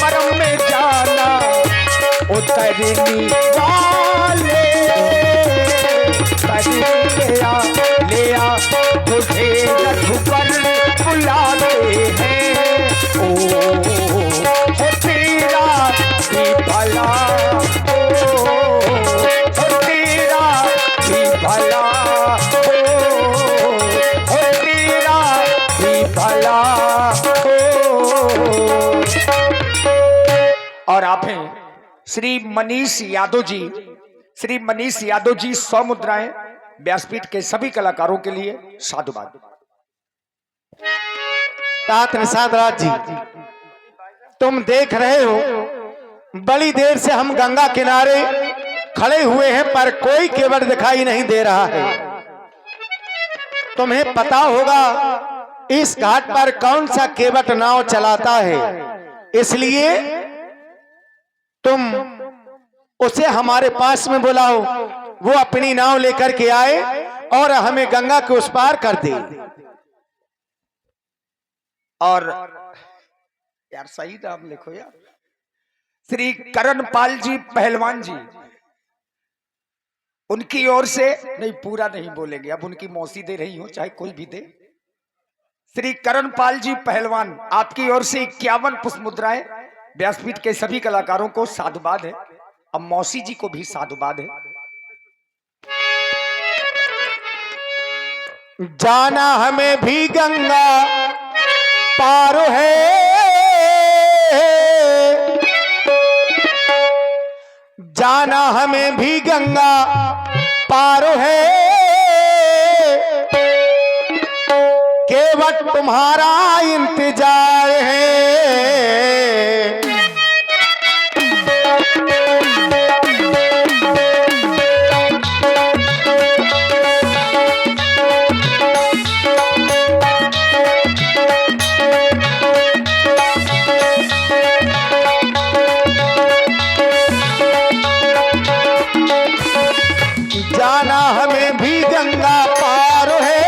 परम में जाना उतरनी वाले ले आ तुझे रघुवर बुलाते हैं। ओ तेरा भी भला, ओ तेरा भी भला, ओ तेरा भी भला। और आप हैं श्री मनीष यादव जी। श्री मनीष यादव जी 100 मुद्राएं व्यासपीठ के सभी कलाकारों के लिए साधुवाद। तात निषाद राज जी, तुम देख रहे हो बड़ी देर से हम गंगा किनारे खड़े हुए हैं पर कोई केवट दिखाई नहीं दे रहा है। तुम्हें पता होगा इस घाट पर कौन सा केवट नाव चलाता है, इसलिए तुम उसे हमारे पास में बुलाओ, वो अपनी नाव लेकर के आए और हमें गंगा के उस पार कर दे। और यार सही नाम लिखो यार, श्री करणपाल जी पहलवान जी, उनकी ओर से नहीं, पूरा नहीं बोलेंगे, अब उनकी मौसी दे रही हो चाहे कोई भी दे। श्री करणपाल जी पहलवान, आपकी ओर से 51 पुष्प मुद्राएं व्यासपीठ के सभी कलाकारों को साधुवाद है। अब मौसी जी को भी साधुवाद है। जाना हमें भी गंगा पार है, जाना हमें भी गंगा पार है, केवट तुम्हारा इंतजार है। जाना हमें भी गंगा पार है,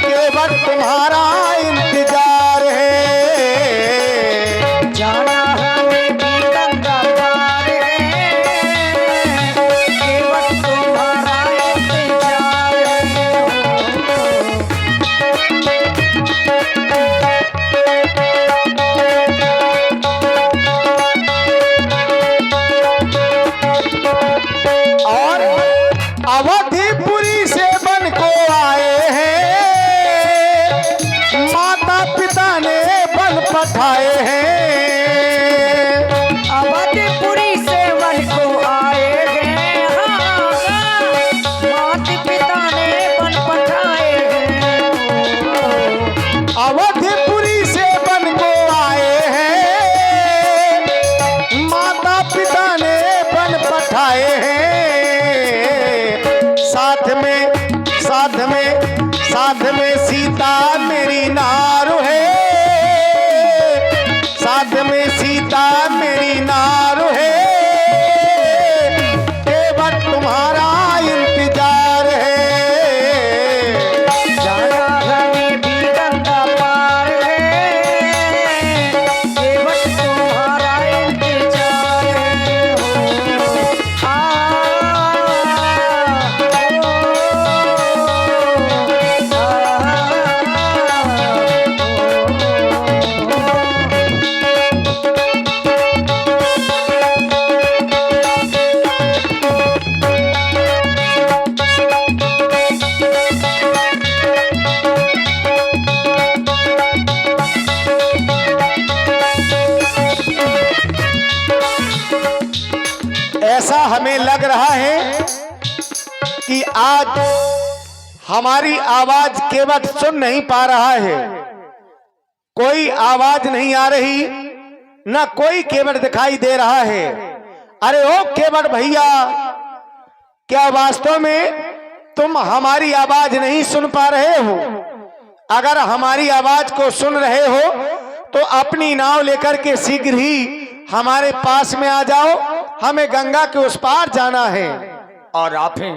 केवट तुम्हारा इंतजार है। जाना हमें भी गंगा पार है, केवट तुम्हारा इंतजार है। और अवधिपुरी से बन को आए हैं, माता पिता ने बन पठाए हैं। अवधिपुरी से वन को आए हैं, माता पिता ने बन पठाए हैं। अवधिपुरी से बन को आए हैं, माता पिता ने बन पठाए हैं। साथ में सीता मेरी नार है, साथ में सीता मेरी नार है, केवट तुम्हारा इंतजार है। जाना हमें भी गंगा पार है, केवट तुम्हारा इंतजार है। ऐसा हमें लग रहा है कि आज हमारी आवाज केवट सुन नहीं पा रहा है, कोई आवाज नहीं आ रही, ना कोई केवट दिखाई दे रहा है। अरे ओ केवट भैया, क्या वास्तव में तुम हमारी आवाज नहीं सुन पा रहे हो? अगर हमारी आवाज को सुन रहे हो तो अपनी नाव लेकर के शीघ्र ही हमारे पास में आ जाओ, हमें गंगा के उस पार जाना है। और आप हैं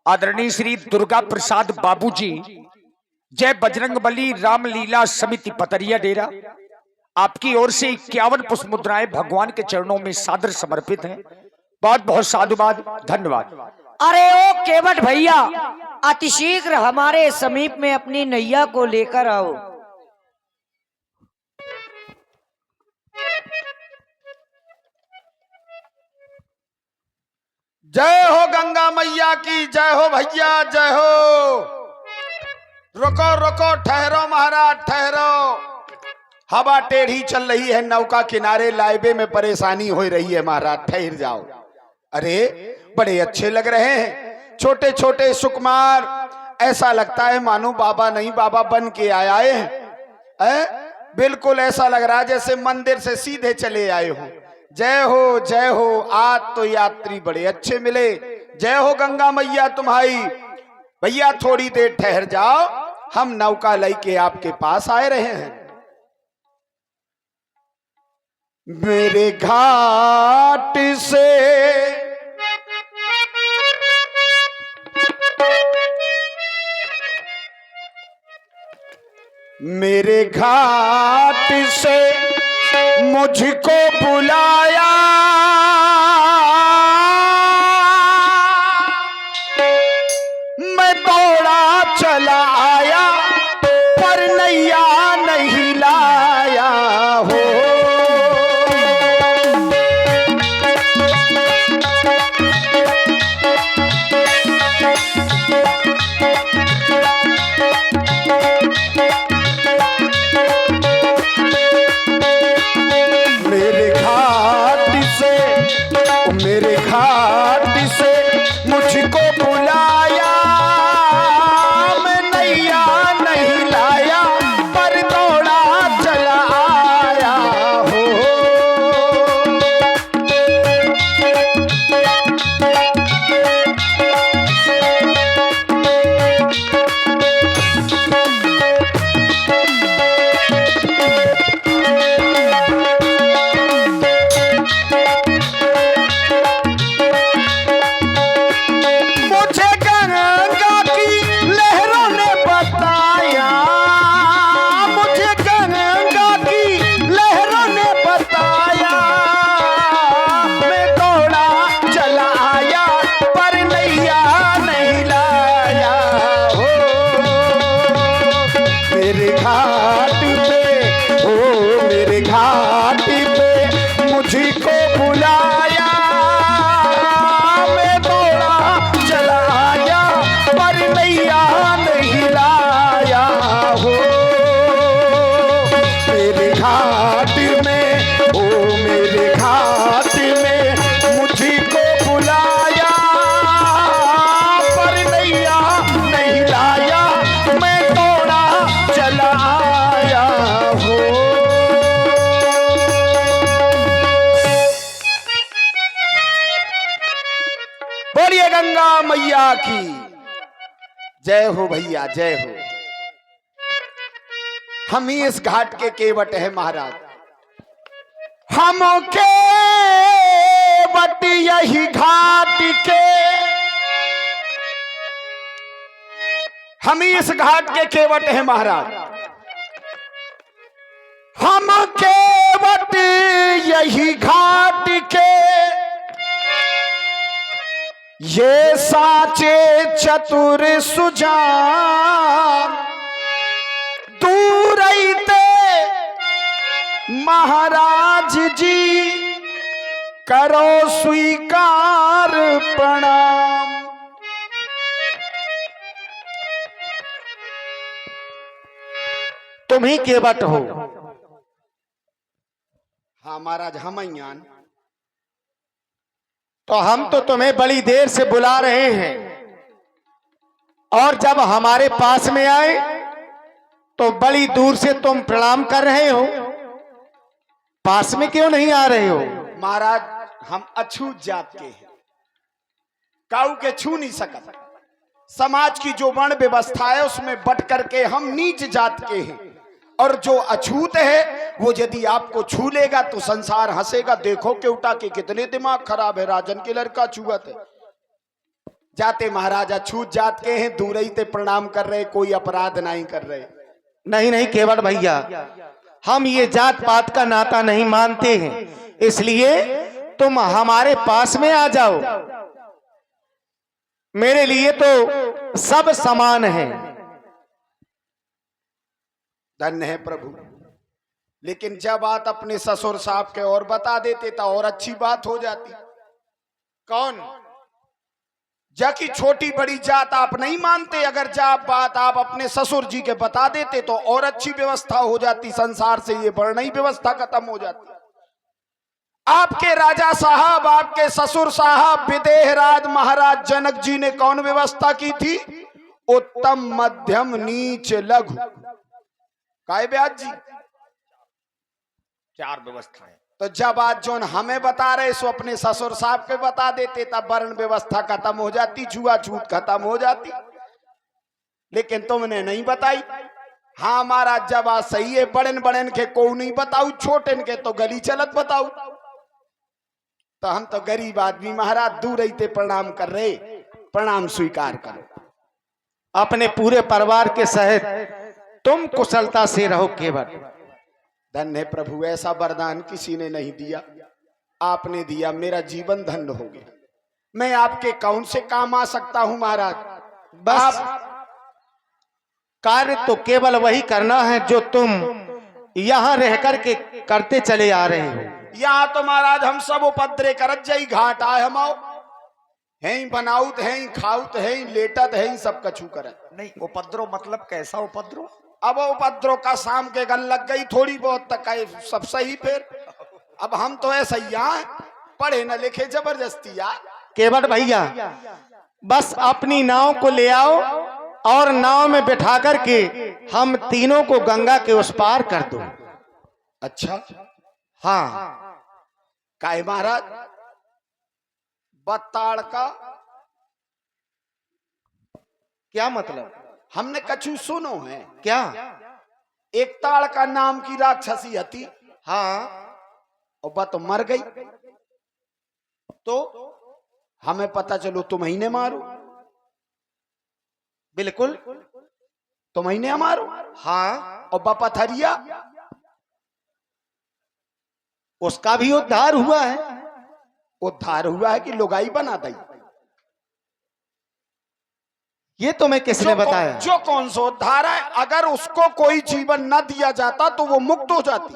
आदरणीय श्री दुर्गा प्रसाद बाबूजी, जय बजरंगबली रामलीला समिति पतरिया डेरा। आपकी ओर से 51 पुष्प मुद्राएं भगवान के चरणों में सादर समर्पित हैं। बहुत बहुत साधुवाद, धन्यवाद। अरे ओ केवट भैया, अतिशीघ्र हमारे समीप में अपनी नैया को लेकर आओ। जय हो गंगा मैया की, जय हो भैया, जय हो। रुको रुको, ठहरो महाराज, ठहरो। हवा टेढ़ी चल रही है, नौका किनारे लाइबे में परेशानी हो रही है महाराज, ठहर जाओ। अरे बड़े अच्छे लग रहे हैं, छोटे छोटे सुकुमार, ऐसा लगता है मानो बाबा नहीं बाबा बन के आए हैं। बिल्कुल ऐसा लग रहा है जैसे मंदिर से सीधे चले आए हो। जय हो जय हो, आज तो यात्री बड़े अच्छे मिले। जय हो गंगा मैया तुम्हारी। भैया थोड़ी देर ठहर जाओ, हम नौका लेके आपके पास आए रहे हैं। मेरे घाट से मेरे घाट से मुझको बुलाया, मैं दौड़ा चला आया, पर नैया नहीं लाया हो। मेरे घाट से मुझको बुलाया, मैं नैया नहीं लाया, पर दौड़ा चला आया हो। बोलिए गंगा मैया की जय हो भैया, जय हो। हम ही इस घाट के केवट है महाराज, हम केवट यही घाट के, हम ही इस घाट के केवट है महाराज। हम केवट यही घाट के, ये साचे चतुर सुजान, दूर रहते महाराज जी, करो स्वीकार प्रणाम। तुम ही केवट हो। हाँ महाराज, हम अज्ञान, तो हम तो तुम्हें बड़ी देर से बुला रहे हैं, और जब हमारे पास में आए तो बड़ी दूर से तुम प्रणाम कर रहे हो, पास में क्यों नहीं आ रहे हो? महाराज हम अछूत जात के हैं, काऊ के छू नहीं सकते। समाज की जो वर्ण व्यवस्था है उसमें बट करके हम नीच जात के हैं, और जो अछूत है वो यदि आपको छू लेगा तो संसार हंसेगा। देखो केवटा के कितने दिमाग खराब है, राजन के लड़का छुआ थे। जाते महाराज अछूत जात के हैं, दूर ही ते प्रणाम कर रहे, कोई अपराध नहीं कर रहे। नहीं नहीं केवट भैया, हम ये जात पात का नाता नहीं मानते हैं, इसलिए तुम हमारे पास में आ जाओ। मेरे लिए तो सब समान है। धन्य है प्रभु, लेकिन जब बात अपने ससुर साहब के और बता देते तो और अच्छी बात हो जाती। कौन? जाकि छोटी बड़ी जात आप नहीं मानते, अगर जा बात आप अपने ससुर जी के बता देते तो और अच्छी व्यवस्था हो जाती, संसार से ये वर्णई व्यवस्था खत्म हो जाती। आपके राजा साहब, आपके ससुर साहब विदेह राज महाराज जनक जी ने कौन व्यवस्था की थी? उत्तम मध्यम नीच लघु, काय ब्याज जी? 4 व्यवस्थाएं। तो जब आज जोन हमें बता रहे सो अपने ससुर साहब के बता देते, तब वर्ण व्यवस्था खत्म हो जाती, जुआ छूत खत्म हो जाती। लेकिन तुमने नहीं बताई। हाँ महाराज, जब आज सही है, बड़न बड़न के को नहीं बताऊ, छोटन के तो गली चलत बताऊ। तो हम तो गरीब आदमी महाराज, दूर रहते प्रणाम कर रहे, प्रणाम स्वीकार करो। अपने पूरे परिवार के सहित तुम कुशलता से रहो केवट। धन्य है प्रभु, ऐसा वरदान किसी ने नहीं दिया, आपने दिया, मेरा जीवन धन्य हो गया। मैं आपके कौन से काम आ सकता हूं महाराज? बस कार्य तो केवल वही करना है जो तुम यहाँ रह कर के करते चले आ रहे हो। यहाँ तो महाराज हम सब उपद्रे करत जाई, घाट आए हम आओ है, बनाउत है, खाउत है, लेटत है, सब कछु करत नहीं। उपद्रव मतलब कैसा उपद्रव? अब उपद्रव का शाम के गल लग गई थोड़ी बहुत तक है, सब सही। फिर अब हम तो ऐसा ही पढ़े न लिखे जबरदस्ती यार। केवट भैया, बस अपनी नाव को ले आओ और नाव में बैठा करके हम तीनों को गंगा के उस पार कर दो। अच्छा हाँ। काहे महाराज? बताड़ का क्या मतलब? हमने कछु सुनो है क्या? एक ताड़ का नाम की राक्षसी हती। हाँ। और बा तो मर गई, तो हमें पता चलो तुम ही ने मारो। बिल्कुल तुम ही ने मारो। हाँ। और बा पथरिया, उसका भी उद्धार हुआ है। उद्धार हुआ है कि लुगाई बना दी? ये तुम्हें किसने बताया? जो कौन सा उद्धार है? अगर उसको कोई जीवन न दिया जाता तो वो मुक्त हो जाती,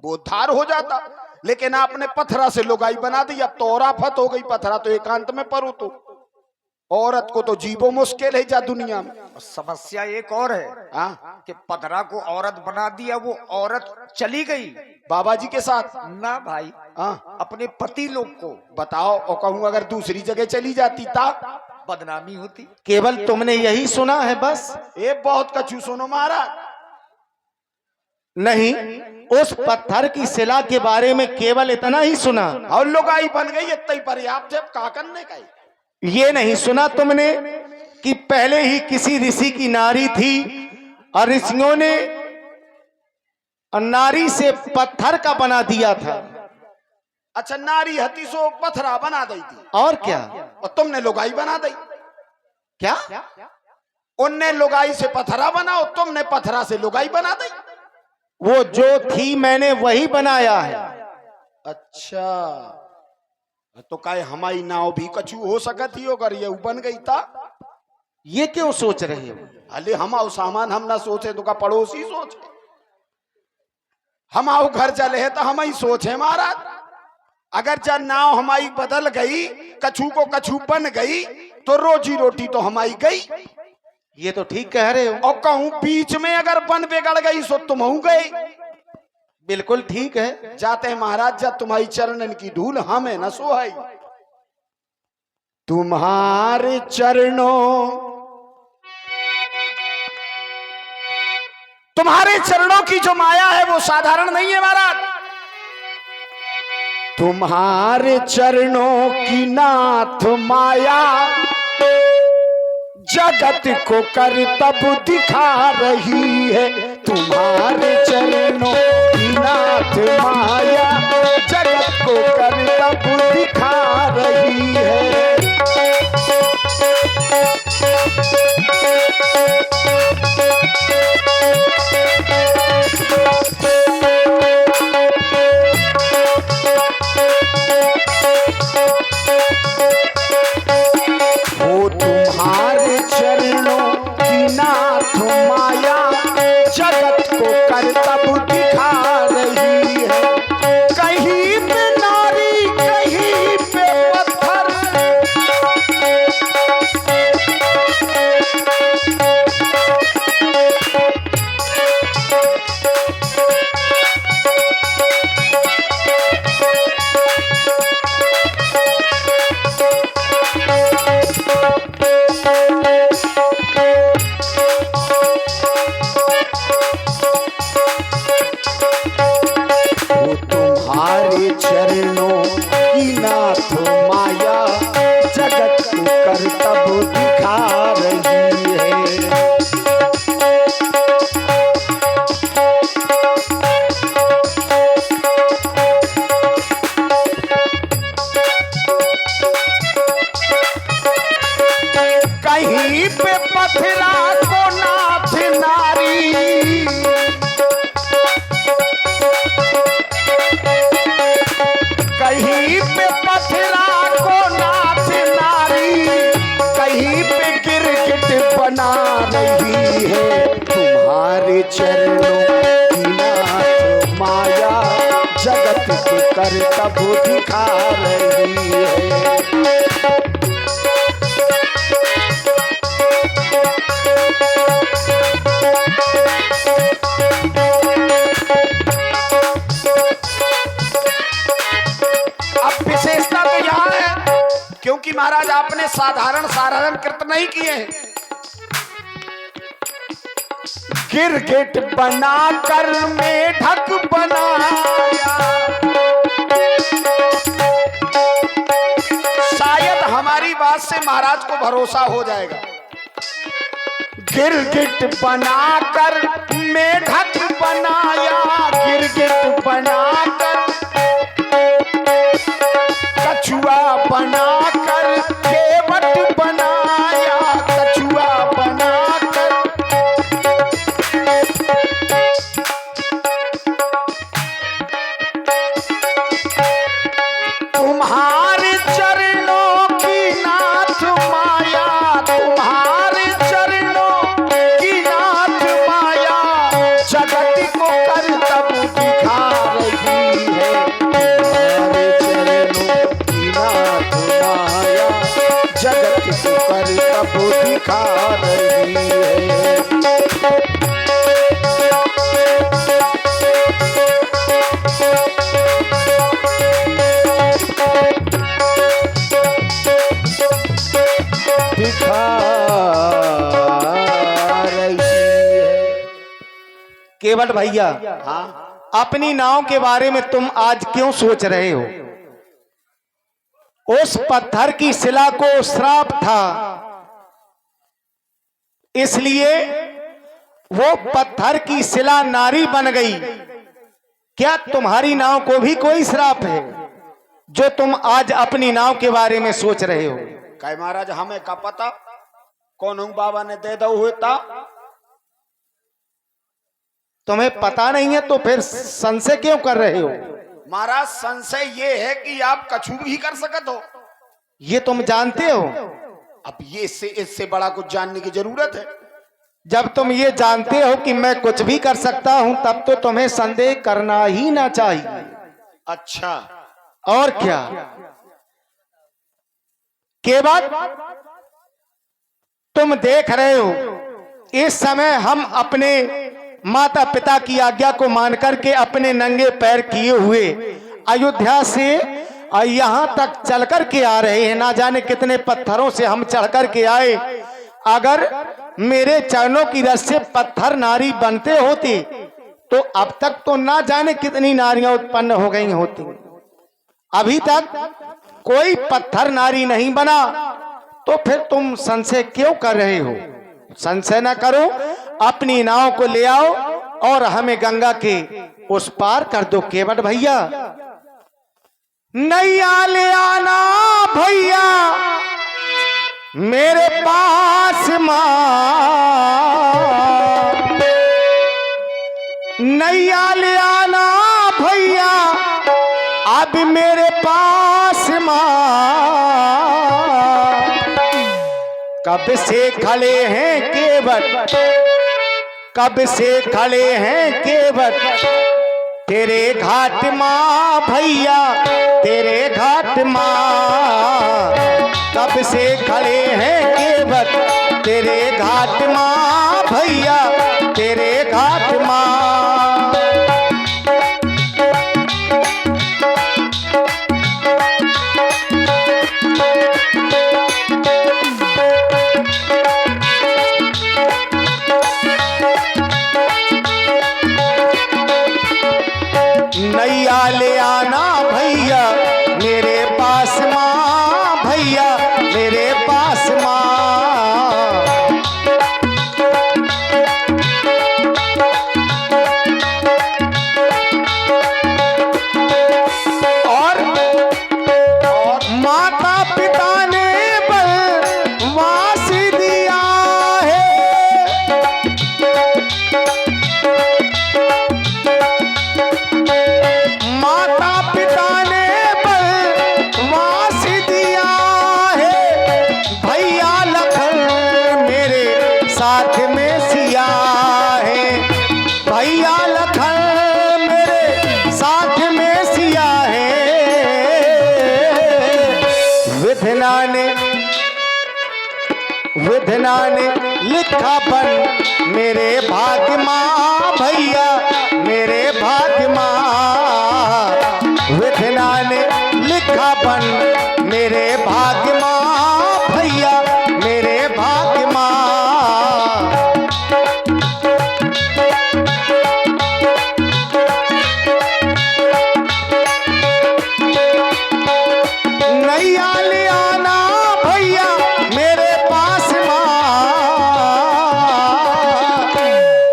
वो उद्धार हो जाता। लेकिन आपने पथरा से लुगाई बना दी, अब तो और आफत हो गई। पथरा तो एकांत में परो, तो औरत को तो जीवो मुश्किल है जा दुनिया में। समस्या एक और है कि पथरा को औरत बना दिया, वो औरत चली गई बाबा जी के साथ ना भाई, अपने पति लोग को। बताओ, और कहूं अगर दूसरी जगह चली जाती ता बदनामी होती। केवल तुमने यही सुना है बस? ये बहुत कछु सुनो महाराज। नहीं, उस पत्थर की शिला के बारे में केवल इतना ही सुना। और लुगाई बन गई, इतना ही पर्याप्त है। अब का करने का? ये नहीं सुना तुमने कि पहले ही किसी ऋषि की नारी थी और ऋषियों ने नारी से पत्थर का बना दिया था। अच्छा, नारी हती सो पथरा बना दी थी। और क्या? और तुमने लुगाई बना दी। क्या? उनने लुगाई से पथरा बना और तुमने पथरा से लुगाई बना दी। वो जो थी मैंने वही बनाया है। अच्छा, तो काहे हमारी नाव भी कछु हो सकती हो, अगर ये बन गई था? ये क्यों सोच रहे हो? अले हम आओ सामान हम ना सोचे तो का पड़ोसी सोचे। हम आओ घर चले है तो हम ही सोचे महाराज। अगर जब नाव हमारी बदल गई, कछु को कछु बन गई, तो रोजी रोटी तो हमारी गई। ये तो ठीक कह रहे हो। और कहूं बीच में अगर बन बिगड़ गई सो तुम हो गए। बिल्कुल ठीक है। जाते हैं महाराज, जब तुम्हारी चरणन की धूल हमें न सोहाई। तुम्हारे चरणों, तुम्हारे चरणों की जो माया है वो साधारण नहीं है महाराज। तुम्हारे चरणों की नाथ माया जगत को करतब दिखा रही है। तुम्हारे चरणों की नाथ माया जगत को करतब दिखा रही है। नाथ माया जगत को करतब दिखा रही है। कहीं पे नारी कहीं पे पत्थर, वो तुम्हारे चरणों की नाथ माया जगत को करतब दिखा रही है। कहीं पे पथरा को नाथ नारी, कहीं पे पथरा को नाथ नारी, कहीं पे गिरगिट बना रही है। तुम्हारे चरणों की नाथ माया जगत को करतब दिखा रही है। अब विशेषता तो यहाँ है क्योंकि महाराज आपने साधारण साधारण कृत नहीं किए हैं। गिरगिट बनाकर मेढक बनाया, शायद हमारी बात से महाराज को भरोसा हो जाएगा। गिरगिट बनाकर मेढक बनाया, गिरगिट बनाकर कछुआ बनाकर केवट बनाया, कछुआ बनाकर तुम्हारे चरणों की नाथ माया, तुम्हारे चरणों की नाथ माया जगत को करतब दिखा रही है। तुम्हारे चरणों की नाथ माया जगत को करतब दिखा रही है। दिखा रही है। केवट भैया, हाँ, अपनी नाव के बारे में तुम आज क्यों सोच रहे हो? उस पत्थर की शिला को श्राप था, इसलिए वो पत्थर की शिला नारी बन गई। क्या तुम्हारी नाव को भी कोई श्राप है जो तुम आज अपनी नाव के बारे में सोच रहे हो? कहे महाराज हमें का पता, कौन हूँ बाबा ने दे दो हुए था। तुम्हें पता नहीं है तो फिर संशय क्यों कर रहे हो? महाराज संशय ये है कि आप कछु भी कर सकत हो। ये तुम जानते हो? अब ये इससे बड़ा कुछ जानने की जरूरत है। जब तुम ये जानते हो कि मैं कुछ भी कर सकता हूं, तब तो तुम्हें संदेह करना ही ना चाहिए। अच्छा, और क्या? केवट, तुम देख रहे हो इस समय हम अपने माता पिता की आज्ञा को मानकर के अपने नंगे पैर किए हुए अयोध्या से यहां तक चल कर के आ रहे हैं। ना जाने कितने पत्थरों से हम चढ़ कर के आए। अगर मेरे चरणों की रस से पत्थर नारी बनते होते तो अब तक तो ना जाने कितनी नारियां उत्पन्न हो गई होती। अभी तक कोई पत्थर नारी नहीं बना, तो फिर तुम संशय क्यों कर रहे हो? संशय ना करो, अपनी नाव को ले आओ और हमें गंगा के उस पार कर दो। केवट भैया, नैया ले आना भैया मेरे पास मां, नैया ले आना भैया अब मेरे पास मां। कब से खड़े हैं केवट कब से खड़े हैं केवट तेरे घाट माँ भैया, तेरे घाट माँ। कब से खड़े हैं केवट तेरे घाट माँ भैया, तेरे घाट माँ। नैया ले आना भैया मेरे पास माँ, भैया मेरे पास माँ। और माता पिता ने वनवास दिया है, माता पिता ने वनवास दिया है। भैया लखन मेरे साथ में सिया है, भैया लखन मेरे साथ में सिया है। विधना ने लिखा बन मेरे भाग्य माँ भैया, मेरे भाग्य माँ। विधना ने लिखा बन मेरे भाग्य माँ भैया, मेरे भाग्य माँ। नैया ले आना भैया मेरे पास माँ।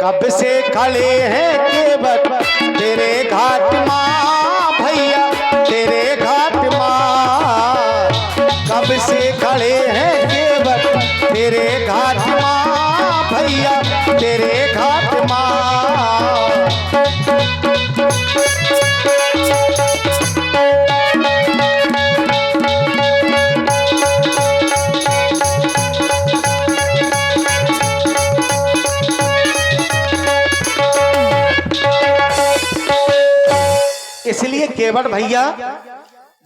कब से खड़े हैं केवट तेरे घाट माँ भैया, तेरे घाट माँ। कब से खड़े हैं केवट तेरे घाट माँ भैया, तेरे घाट माँ। इसलिए केवट भैया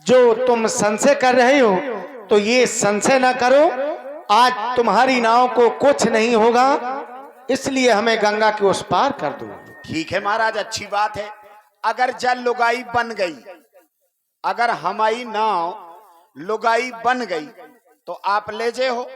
जो तुम संशय कर रहे हो तो ये संशय ना करो, आज तुम्हारी नाव को कुछ नहीं होगा, इसलिए हमें गंगा के उस पार कर दो। ठीक है महाराज, अच्छी बात है। अगर जल लुगाई बन गई, अगर हमारी नाव लुगाई बन गई तो आप ले जे हो।